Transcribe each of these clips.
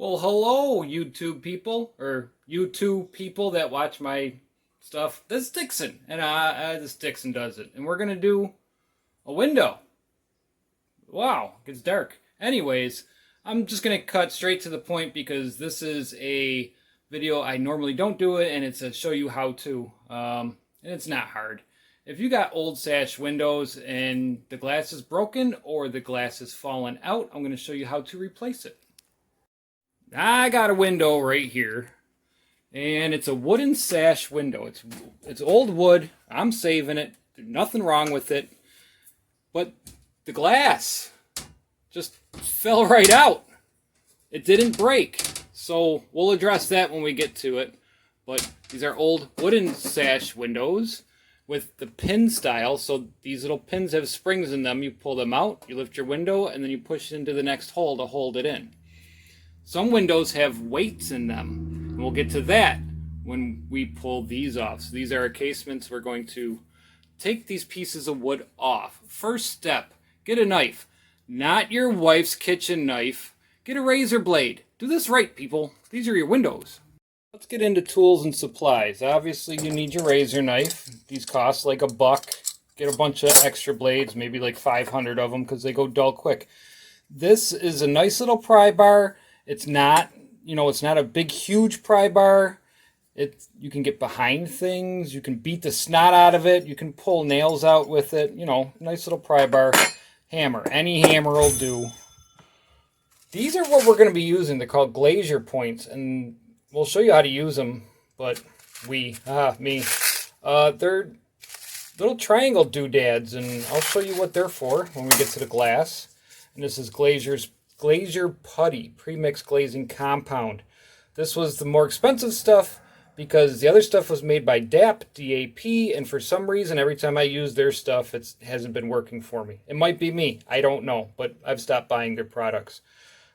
Well, hello, YouTube people, or YouTube people that watch my stuff. This is Dixon, and this Dixon does it. And we're going to do a window. Wow, it gets dark. Anyways, I'm just going to cut straight to the point because this is a video I normally don't do it, and it's a show you how to. And it's not hard. If you got old sash windows and the glass is broken or the glass is fallen out, I'm going to show you how to replace it. I got a window right here, and it's a wooden sash window. It's old wood. I'm saving it. There's nothing wrong with it, but the glass just fell right out. It didn't break, so we'll address that when we get to it. But these are old wooden sash windows with the pin style, so these little pins have springs in them. You pull them out, you lift your window, and then you push it into the next hole to hold it in. Some windows have weights in them, and we'll get to that when we pull these off. So these are our casements. We're going to take these pieces of wood off. First step, get a knife. Not your wife's kitchen knife. Get a razor blade. Do this right, people. These are your windows. Let's get into tools and supplies. Obviously, you need your razor knife. These cost like $1. Get a bunch of extra blades, maybe like 500 of them, because they go dull quick. This is a nice little pry bar. It's not, it's not a big, huge pry bar. You can get behind things. You can beat the snot out of it. You can pull nails out with it. Nice little pry bar. Hammer. Any hammer will do. These are what we're going to be using. They're called glazier points, and we'll show you how to use them. But me. They're little triangle doodads, and I'll show you what they're for when we get to the glass. And this is Glazier Putty Premix Glazing Compound. This was the more expensive stuff because the other stuff was made by DAP, and for some reason, every time I use their stuff, it hasn't been working for me. It might be me. I don't know, but I've stopped buying their products.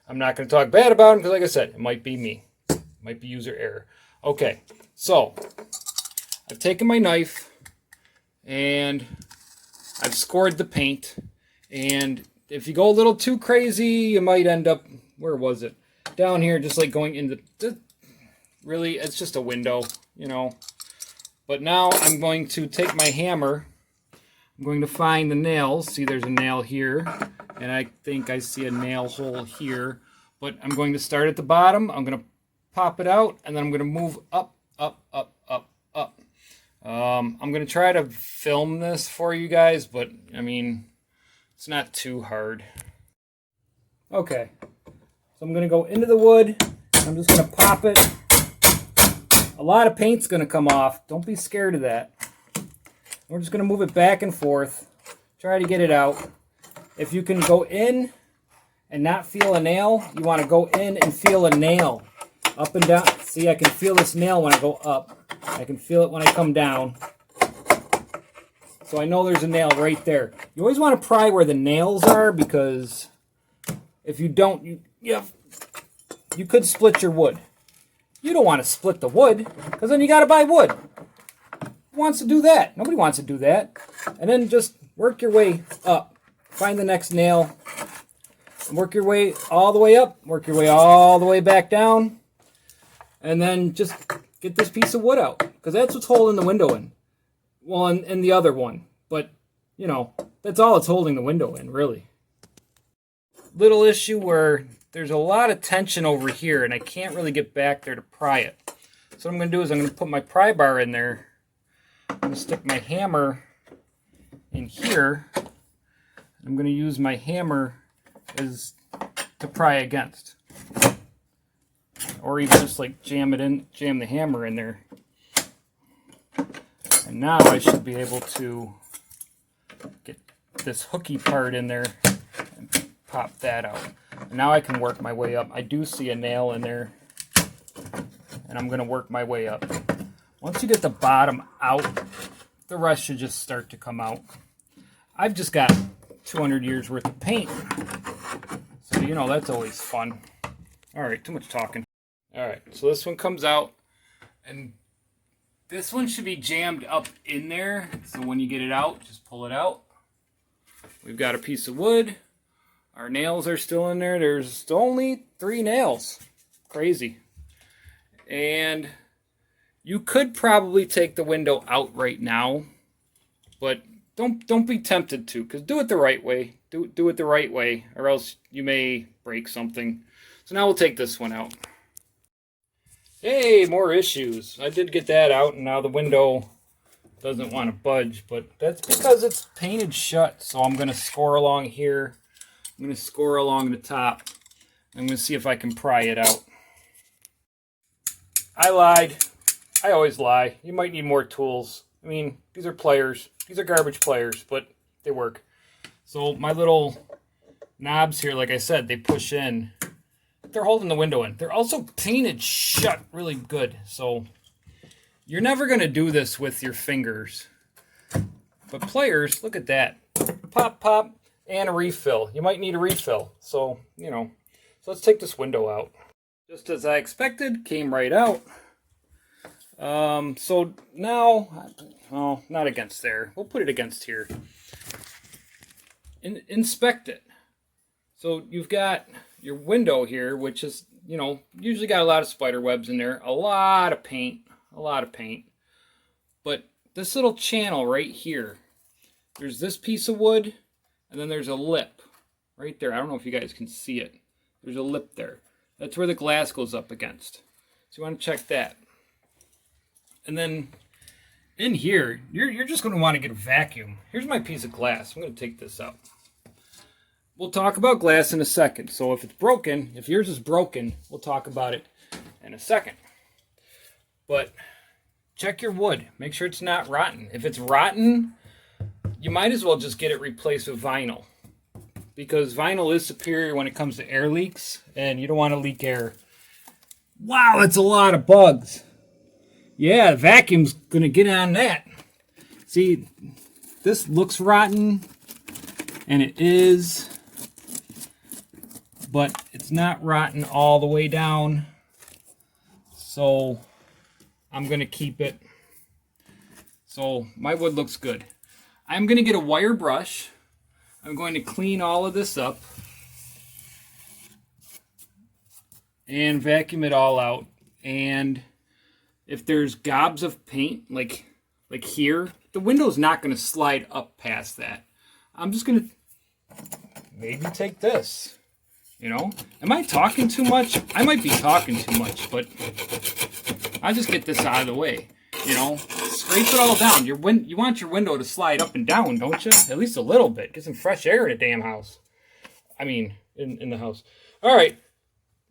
I'm not going to talk bad about them because, like I said, it might be me. It might be user error. Okay, so I've taken my knife and I've scored the paint, and if you go a little too crazy, you might end up, where was it? Down here, just like going into, really, it's just a window, But now I'm going to take my hammer. I'm going to find the nails. See, there's a nail here, and I think I see a nail hole here. But I'm going to start at the bottom. I'm going to pop it out, and then I'm going to move up, up, up, up, up. I'm going to try to film this for you guys, but, it's not too hard. Okay, so I'm going to go into the wood. I'm just going to pop it. A lot of paint's going to come off. Don't be scared of that. We're just going to move it back and forth. Try to get it out. If you can go in and not feel a nail, you want to go in and feel a nail. Up and down. See, I can feel this nail when I go up. I can feel it when I come down. So I know there's a nail right there. You always want to pry where the nails are, because if you don't, you could split your wood. You don't want to split the wood, because then you got to buy wood. Who wants to do that? Nobody wants to do that. And then just work your way up. Find the next nail. Work your way all the way up. Work your way all the way back down. And then just get this piece of wood out, because that's what's holding the window in. Well, and the other one. But, that's all it's holding the window in, really. Little issue where there's a lot of tension over here, and I can't really get back there to pry it. So what I'm going to do is I'm going to put my pry bar in there. I'm going to stick my hammer in here. I'm going to use my hammer to pry against. Or even just like jam the hammer in there. And now I should be able to get this hooky part in there and pop that out. And now I can work my way up. I do see a nail in there, and I'm going to work my way up. Once you get the bottom out, the rest should just start to come out. I've just got 200 years worth of paint, so that's always fun. All right, too much talking. All right, so this one comes out, and this one should be jammed up in there, so when you get it out, just pull it out. We've got a piece of wood. Our nails are still in there. There's only 3 nails. Crazy. And you could probably take the window out right now, but don't be tempted to, because do it the right way. Do it the right way, or else you may break something. So now we'll take this one out. Hey, more issues. I did get that out, and now the window doesn't want to budge, but that's because it's painted shut. So I'm going to score along here. I'm going to score along the top. I'm going to see if I can pry it out. I lied. I always lie. You might need more tools. I mean, these are pliers. These are garbage pliers, but they work. So my little knobs here, like I said, they push in. They're holding the window in. They're also painted shut really good. So you're never going to do this with your fingers. But pliers, look at that. Pop, pop, and a refill. You might need a refill. So, you know. So let's take this window out. Just as I expected, came right out. So now, oh, not against there. We'll put it against here. Inspect it. So you've got your window here, which is, you know, usually got a lot of spider webs in there, a lot of paint. But this little channel right here, there's this piece of wood, and then there's a lip right there. I don't know if you guys can see it. There's a lip there. That's where the glass goes up against. So you want to check that. And then in here, you're just going to want to get a vacuum. Here's my piece of glass. I'm going to take this out. We'll talk about glass in a second. So if it's broken, if yours is broken, we'll talk about it in a second. But check your wood. Make sure it's not rotten. If it's rotten, you might as well just get it replaced with vinyl. Because vinyl is superior when it comes to air leaks, and you don't want to leak air. Wow, that's a lot of bugs. Yeah, the vacuum's going to get on that. See, this looks rotten, and it is, but it's not rotten all the way down. So I'm going to keep it. So my wood looks good. I'm going to get a wire brush. I'm going to clean all of this up and vacuum it all out. And if there's gobs of paint, like here, the window's not going to slide up past that. I'm just going to maybe take this, you know. Am I talking too much? I might be talking too much, but I'll just get this out of the way, you know. Scrape it all down. You want your window to slide up and down, don't you? At least a little bit. Get some fresh air in a damn house. I mean, in the house. All right,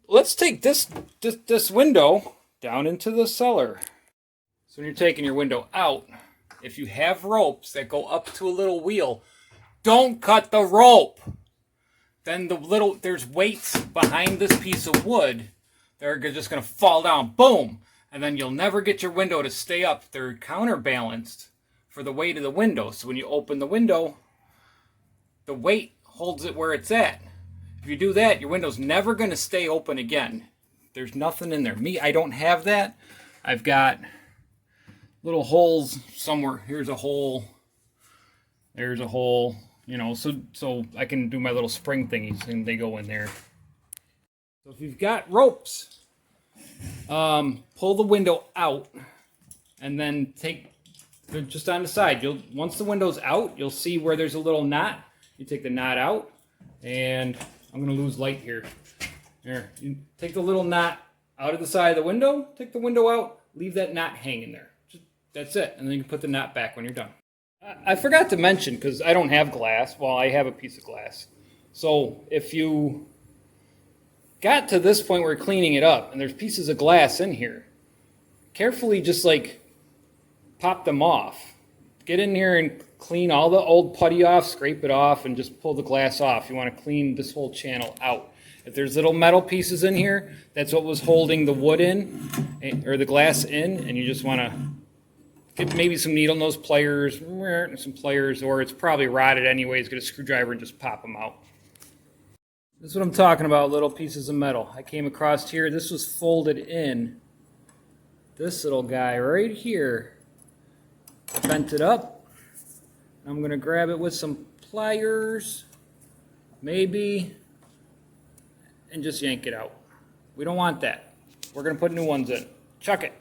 let's take this window down into the cellar. So when you're taking your window out, if you have ropes that go up to a little wheel, don't cut the rope. Then there's weights behind this piece of wood that are just going to fall down. Boom. And then you'll never get your window to stay up. They're counterbalanced for the weight of the window. So when you open the window, the weight holds it where it's at. If you do that, your window's never going to stay open again. There's nothing in there. Me, I don't have that. I've got little holes somewhere. Here's a hole. There's a hole. You know, so I can do my little spring thingies and they go in there. So if you've got ropes, pull the window out and then take just on the side. Once the window's out, you'll see where there's a little knot. You take the knot out, and I'm going to lose light here. Here, you take the little knot out of the side of the window, take the window out, leave that knot hanging there. That's it, and then you can put the knot back when you're done. I forgot to mention, because I don't have glass. Well, I have a piece of glass. So if you got to this point where you're cleaning it up and there's pieces of glass in here, carefully just like pop them off. Get in here and clean all the old putty off, scrape it off, and just pull the glass off. You want to clean this whole channel out. If there's little metal pieces in here, that's what was holding the wood in, or the glass in, and you just want to get maybe some needle nose pliers, or it's probably rotted anyways. Get a screwdriver and just pop them out. This is what I'm talking about, little pieces of metal. I came across here, this was folded in. This little guy right here. I bent it up. I'm going to grab it with some pliers, maybe, and just yank it out. We don't want that. We're going to put new ones in. Chuck it.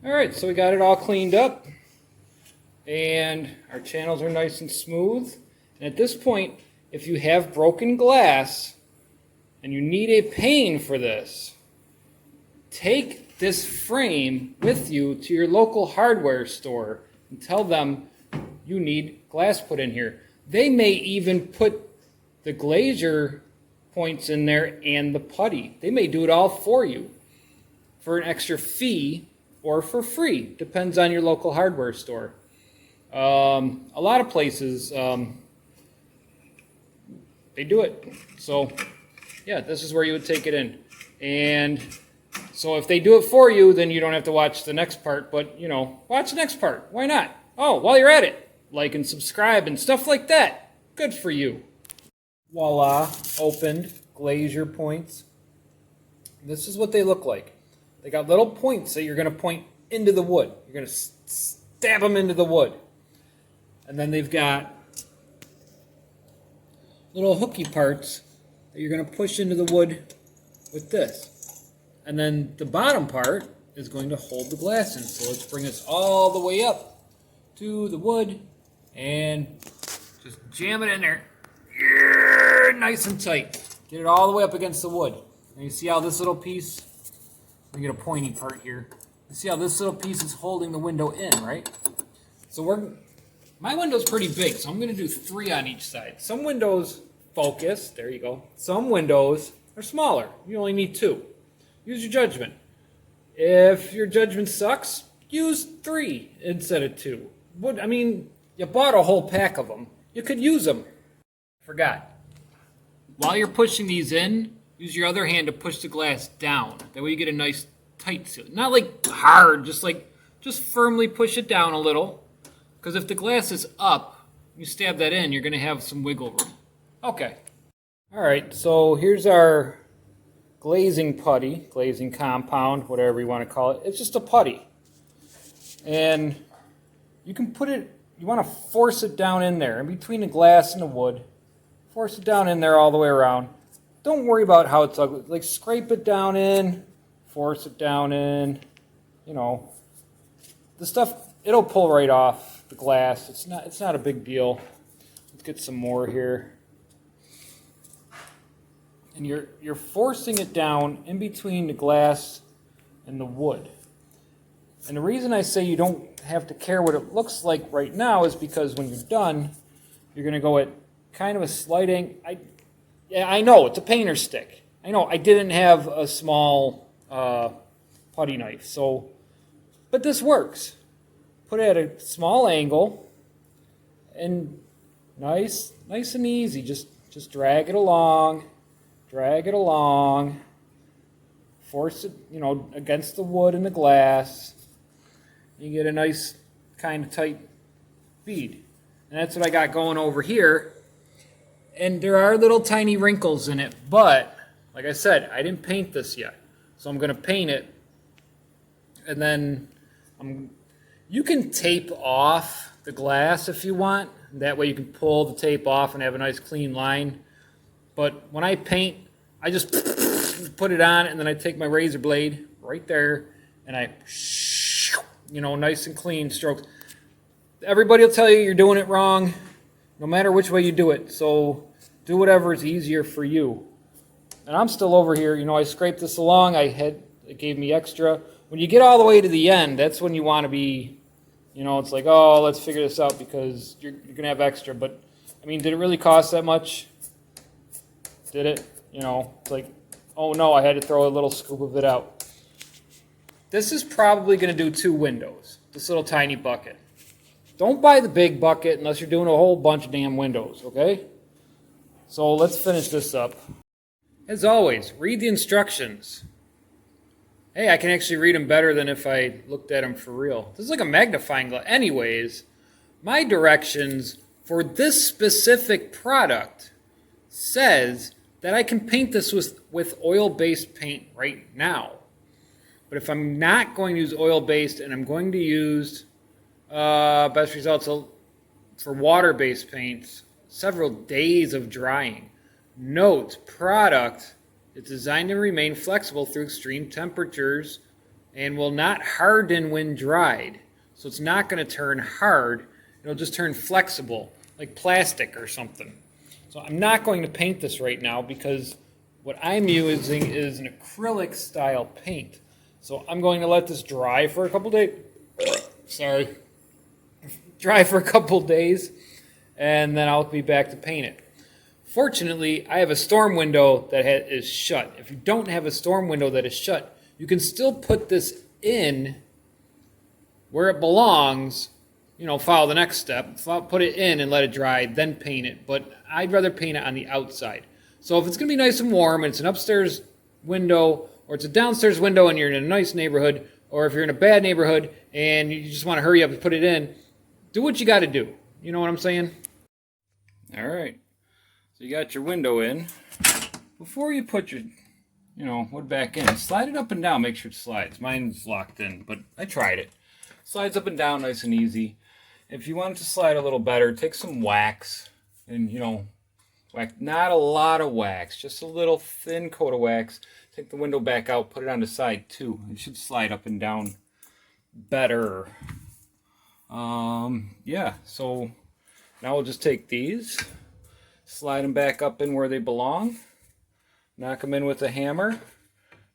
All right, so we got it all cleaned up. And our channels are nice and smooth. And at this point, if you have broken glass and you need a pane for this, take this frame with you to your local hardware store and tell them you need glass put in here. They may even put the glazier points in there and the putty. They may do it all for you for an extra fee or for free. Depends on your local hardware store. A lot of places, they do it. So, yeah, this is where you would take it in. And so if they do it for you, then you don't have to watch the next part. But, you know, watch the next part. Why not? Oh, while you're at it, like and subscribe and stuff like that. Good for you. Voila, opened glazier points. This is what they look like. They got little points that you're going to point into the wood. You're going to stab them into the wood. And then they've got little hooky parts that you're going to push into the wood with this. And then the bottom part is going to hold the glass in. So let's bring this all the way up to the wood and just jam it in there. Nice and tight. Get it all the way up against the wood. And you see how this little piece, we get a pointy part here. You see how this little piece is holding the window in, right? So my window's pretty big, so I'm going to do 3 on each side. Some windows focus, there you go. Some windows are smaller. You only need 2. Use your judgment. If your judgment sucks, use 3 instead of 2. I mean, you bought a whole pack of them. You could use them. Forgot. While you're pushing these in, use your other hand to push the glass down. That way you get a nice tight seal. Not like hard, just firmly push it down a little. Because if the glass is up, you stab that in, you're going to have some wiggle room. Okay. All right, so here's our glazing putty, glazing compound, whatever you want to call it. It's just a putty. And you can put it, you want to force it down in there, in between the glass and the wood. Force it down in there all the way around. Don't worry about how it's ugly. Like, scrape it down in, force it down in, you know. The stuff, it'll pull right off the glass. It's not a big deal. Let's get some more here. And you're forcing it down in between the glass and the wood. And the reason I say you don't have to care what it looks like right now is because when you're done, you're going to go at kind of a slight angle. I know, it's a painter's stick. I know, I didn't have a small putty knife, but this works. Put it at a small angle, and nice and easy. Just drag it along, force it, you know, against the wood and the glass. You get a nice kind of tight bead. And that's what I got going over here. And there are little tiny wrinkles in it, but like I said, I didn't paint this yet. So I'm going to paint it. And then you can tape off the glass if you want. That way you can pull the tape off and have a nice clean line. But when I paint, I just put it on, and then I take my razor blade right there, and I, you know, nice and clean strokes. Everybody will tell you you're doing it wrong, no matter which way you do it. So do whatever is easier for you. And I'm still over here. You know, I scraped this along. It gave me extra. When you get all the way to the end, that's when you want to be, you know, it's like, oh, let's figure this out because you're going to have extra. But, I mean, did it really cost that much? Did it? You know, it's like, oh, no, I had to throw a little scoop of it out. This is probably going to do 2 windows, this little tiny bucket. Don't buy the big bucket unless you're doing a whole bunch of damn windows, okay? So let's finish this up. As always, read the instructions. Hey, I can actually read them better than if I looked at them for real. This is like a magnifying glass. Anyways, my directions for this specific product says that I can paint this with oil-based paint right now. But if I'm not going to use oil-based and I'm going to use best results for water-based paints, several days of drying. Note, product It's designed to remain flexible through extreme temperatures and will not harden when dried. So it's not going to turn hard. It'll just turn flexible, like plastic or something. So I'm not going to paint this right now because what I'm using is an acrylic style paint. So I'm going to let this dry for a couple days. Sorry. Dry for a couple days, and then I'll be back to paint it. Fortunately, I have a storm window that is shut. If you don't have a storm window that is shut, you can still put this in where it belongs, follow the next step, put it in and let it dry, then paint it. But I'd rather paint it on the outside. So if it's going to be nice and warm, and it's an upstairs window, or it's a downstairs window and you're in a nice neighborhood, or if you're in a bad neighborhood and you just want to hurry up and put it in, do what you got to do. You know what I'm saying? All right. So you got your window in. Before you put your, wood back in, slide it up and down. Make sure it slides. Mine's locked in, but I tried it. Slides up and down nice and easy. If you want it to slide a little better, take some wax and, wax. Not a lot of wax, just a little thin coat of wax. Take the window back out, put it on the side too. It should slide up and down better. Yeah, so now we'll just take these, slide them back up in where they belong, knock them in with a hammer,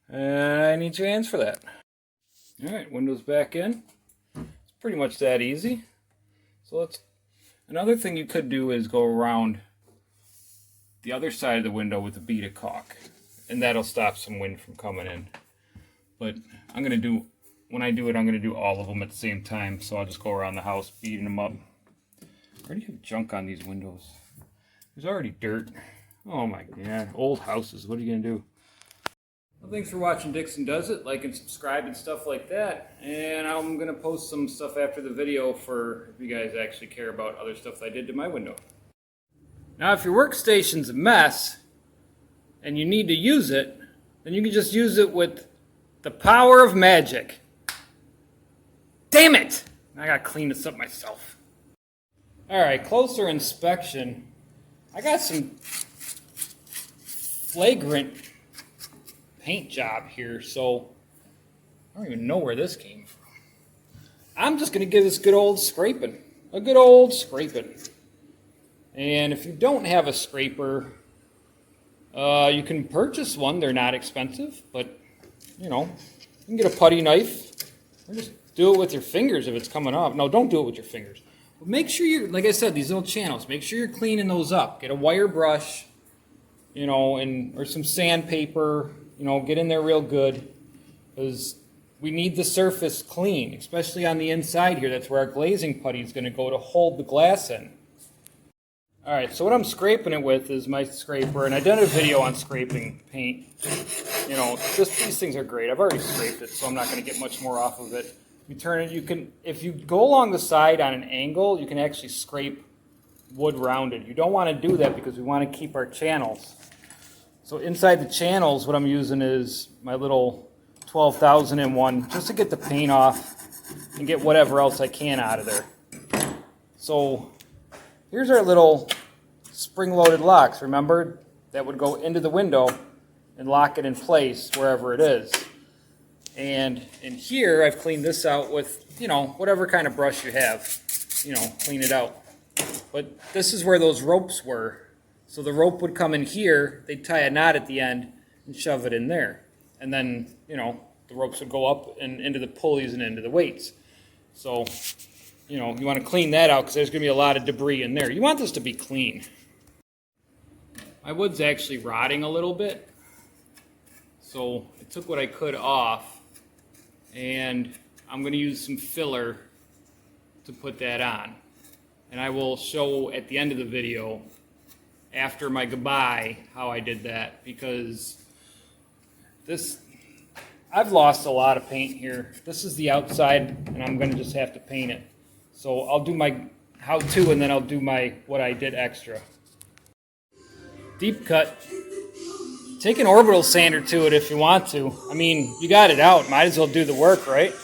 and I need 2 hands for that. Alright, windows back in. It's pretty much that easy. So another thing you could do is go around the other side of the window with a bead of caulk, and that'll stop some wind from coming in. But when I do it, I'm going to do all of them at the same time, so I'll just go around the house beating them up. I already have junk on these windows. There's already dirt. Oh my god, old houses, what are you going to do? Well, thanks for watching Dixon Does It. Like and subscribe and stuff like that. And I'm going to post some stuff after the video for if you guys actually care about other stuff I did to my window. Now, if your workstation's a mess and you need to use it, then you can just use it with the power of magic. Damn it! I gotta clean this up myself. Alright, closer inspection. I got some flagrant paint job here, so I don't even know where this came from. I'm just gonna give this good old scraping. A good old scraping. And if you don't have a scraper, you can purchase one. They're not expensive, but you can get a putty knife or just do it with your fingers if it's coming off. No, don't do it with your fingers. But make sure you're, like I said, these little channels, make sure you're cleaning those up. Get a wire brush, or some sandpaper, get in there real good, because we need the surface clean, especially on the inside here. That's where our glazing putty is going to go to hold the glass in. Alright, so what I'm scraping it with is my scraper, and I did a video on scraping paint. These things are great. I've already scraped it, so I'm not going to get much more off of it. You turn it, if you go along the side on an angle, you can actually scrape wood rounded. You don't want to do that because we want to keep our channels. So inside the channels, what I'm using is my little 12,000-in-1, just to get the paint off and get whatever else I can out of there. So here's our little spring-loaded locks, remember? That would go into the window and lock it in place wherever it is. And in here, I've cleaned this out with, whatever kind of brush you have. Clean it out. But this is where those ropes were. So the rope would come in here, they'd tie a knot at the end and shove it in there. And then, the ropes would go up and into the pulleys and into the weights. So, you want to clean that out because there's going to be a lot of debris in there. You want this to be clean. My wood's actually rotting a little bit. So I took what I could off, and I'm going to use some filler to put that on. And I will show at the end of the video, after my goodbye, how I did that, because I've lost a lot of paint here. This is the outside, and I'm going to just have to paint it. So I'll do my how-to, and then I'll do what I did extra. Deep cut. Take an orbital sander to it if you want to. I mean, you got it out. Might as well do the work, right?